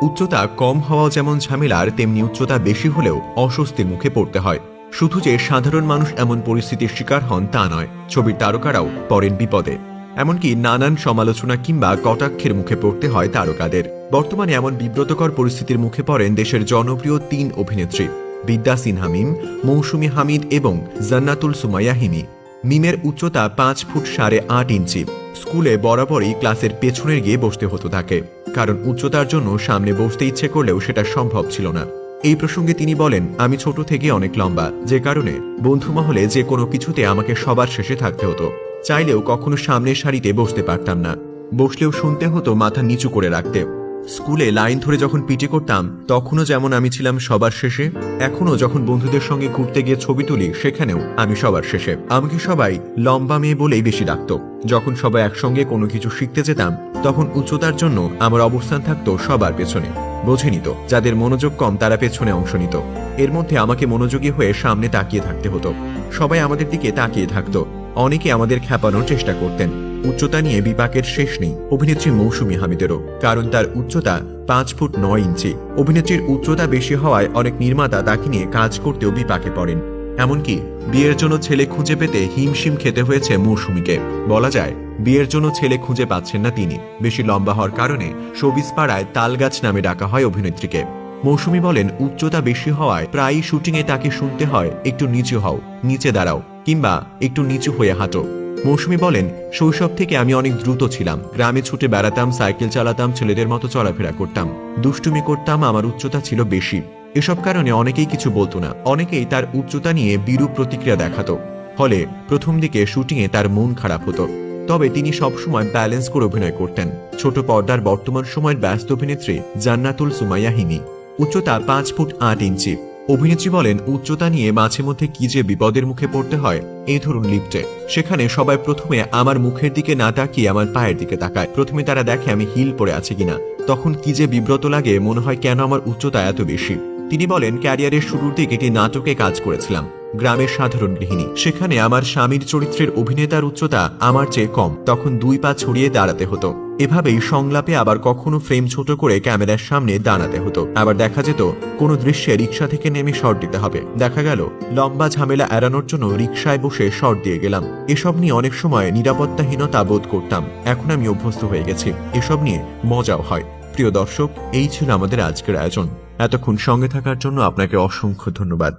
উচ্চতা কম হওয়াও যেমন ঝামেলার, তেমনি উচ্চতা বেশি হলেও অস্বস্তির মুখে পড়তে হয়। শুধু যে সাধারণ মানুষ এমন পরিস্থিতির শিকার হন তা নয়, ছবির তারকারাও পড়েন বিপদে। এমনকি নানান সমালোচনা কিংবা কটাক্ষের মুখে পড়তে হয় তারকাদের। বর্তমানে এমন বিব্রতকর পরিস্থিতির মুখে পড়েন দেশের জনপ্রিয় ৩ অভিনেত্রী, বিদ্যা সিনহা মিম, মৌসুমী হামিদ এবং জান্নাতুল সুমাইয়া হিমি। মিমের উচ্চতা ৫ ফুট ৮.৫ ইঞ্চি। স্কুলে বরাবরই ক্লাসের পেছনে গিয়ে বসতে হতো তাকে, কারণ উচ্চতার জন্য সামনে বসতে ইচ্ছে করলেও সেটা সম্ভব ছিল না। এই প্রসঙ্গে তিনি বলেন, আমি ছোট থেকে অনেক লম্বা, যে কারণে বন্ধু মহলে যে কোনো কিছুতে আমাকে সবার শেষে থাকতে হতো। চাইলেও কখনো সামনের সারিতে বসতে পারতাম না, বসলেও শুনতে হতো মাথা নিচু করে রাখতে। স্কুলে লাইন ধরে যখন পিটি করতাম তখনও যেমন আমি ছিলাম সবার শেষে, এখনো যখন বন্ধুদের সঙ্গে ঘুরতে গিয়ে ছবি তুলি সেখানেও আমি সবার শেষে। আমাকে সবাই লম্বা মেয়ে বলেই বেশি ডাকতো। যখন সবাই একসঙ্গে কোনো কিছু শিখতে যেতাম তখন উচ্চতার জন্য আমার অবস্থান থাকতো সবার পেছনে। বোঝে নিত যাদের মনোযোগ কম তারা পেছনে অংশ নিত। এর মধ্যে আমাকে মনোযোগী হয়ে সামনে তাকিয়ে থাকতে হতো। সবাই আমাদের দিকে তাকিয়ে থাকতো। অনেকে আমাদের খ্যাপানোর চেষ্টা করতেন। উচ্চতা নিয়ে বিপাকের শেষ নেই অভিনেত্রী মৌসুমী হামিদেরও, কারণ তার উচ্চতা ৫ ফুট ৯ ইঞ্চি। অভিনেত্রীর উচ্চতা বেশি হওয়ায় অনেক নির্মাতা তাকে নিয়ে কাজ করতেও বিপাকে পড়েন। এমনকি বিয়ের জন্য ছেলে খুঁজে পেতে হিমশিম খেতে হয়েছে মৌসুমীকে। বলা যায় বিয়ের জন্য ছেলে খুঁজে পাচ্ছেন না তিনি। বেশি লম্বা হওয়ার কারণে শোবিজ পাড়ায় তালগাছ নামে ডাকা হয় অভিনেত্রীকে। মৌসুমী বলেন, উচ্চতা বেশি হওয়ায় প্রায়ই শুটিংয়ে তাকে শুনতে হয় একটু নিচু হও, নিচে দাঁড়াও, কিংবা একটু নিচু হয়ে হাঁটো। মৌসুমী বলেন, শৈশব থেকে আমি অনেক দ্রুত ছিলাম। গ্রামে ছুটে বেড়াতাম, সাইকেল চালাতাম, ছেলেদের মতো চলাফেরা করতাম, দুষ্টুমি করতাম। আমার উচ্চতা ছিল বেশি। এসব কারণে অনেকেই কিছু বলতো না। অনেকেই তার উচ্চতা নিয়ে বিরূপ প্রতিক্রিয়া দেখাতো। ফলে প্রথম দিকে শুটিংয়ে তার মন খারাপ হতো। তবে তিনি সবসময় ব্যালেন্স করে অভিনয় করতেন। ছোট পর্দার বর্তমান সময়ের ব্যস্ত অভিনেত্রী জান্নাতুল সুমাইয়া হিমি, উচ্চতা ৫ ফুট ৮ ইঞ্চি। অভিনেত্রী বলেন, উচ্চতা নিয়ে মাঝে মধ্যে কি যে বিপদের মুখে পড়তে হয়। এই ধরুন লিফটে, সেখানে সবাই প্রথমে আমার মুখের দিকে না তাকিয়ে আমার পায়ের দিকে তাকায়। প্রথমে তারা দেখে আমি হিল পরে আছি কিনা। তখন কি যে বিব্রত লাগে, মনে হয় কেন আমার উচ্চতা এত বেশি। তিনি বলেন, ক্যারিয়ারের শুরুর দিকে একটি নাটকে কাজ করেছিলাম, গ্রামের সাধারণ গৃহিণী। সেখানে আমার স্বামীর চরিত্রের অভিনেতার উচ্চতা আমার চেয়ে কম। তখন 2 পা ছড়িয়ে দাঁড়াতে হতো। এভাবেই সংলাপে আবার কখনো ফ্রেম ছোট করে ক্যামেরার সামনে দাঁড়াতে হতো। আবার দেখা যেত কোনো দৃশ্যে রিকশা থেকে নেমে শট দিতে হবে। দেখা গেল লম্বা ঝামেলা এড়ানোর জন্য রিকশায় বসে শট দিয়ে গেলাম। এসব নিয়ে অনেক সময় নিরাপত্তাহীনতা বোধ করতাম। এখন আমি অভ্যস্ত হয়ে গেছি। এসব নিয়ে মজাও হয়। প্রিয় দর্শক, এই ছিল আমাদের আজকের আয়োজন। এতক্ষণ সঙ্গে থাকার জন্য আপনাকে অসংখ্য ধন্যবাদ।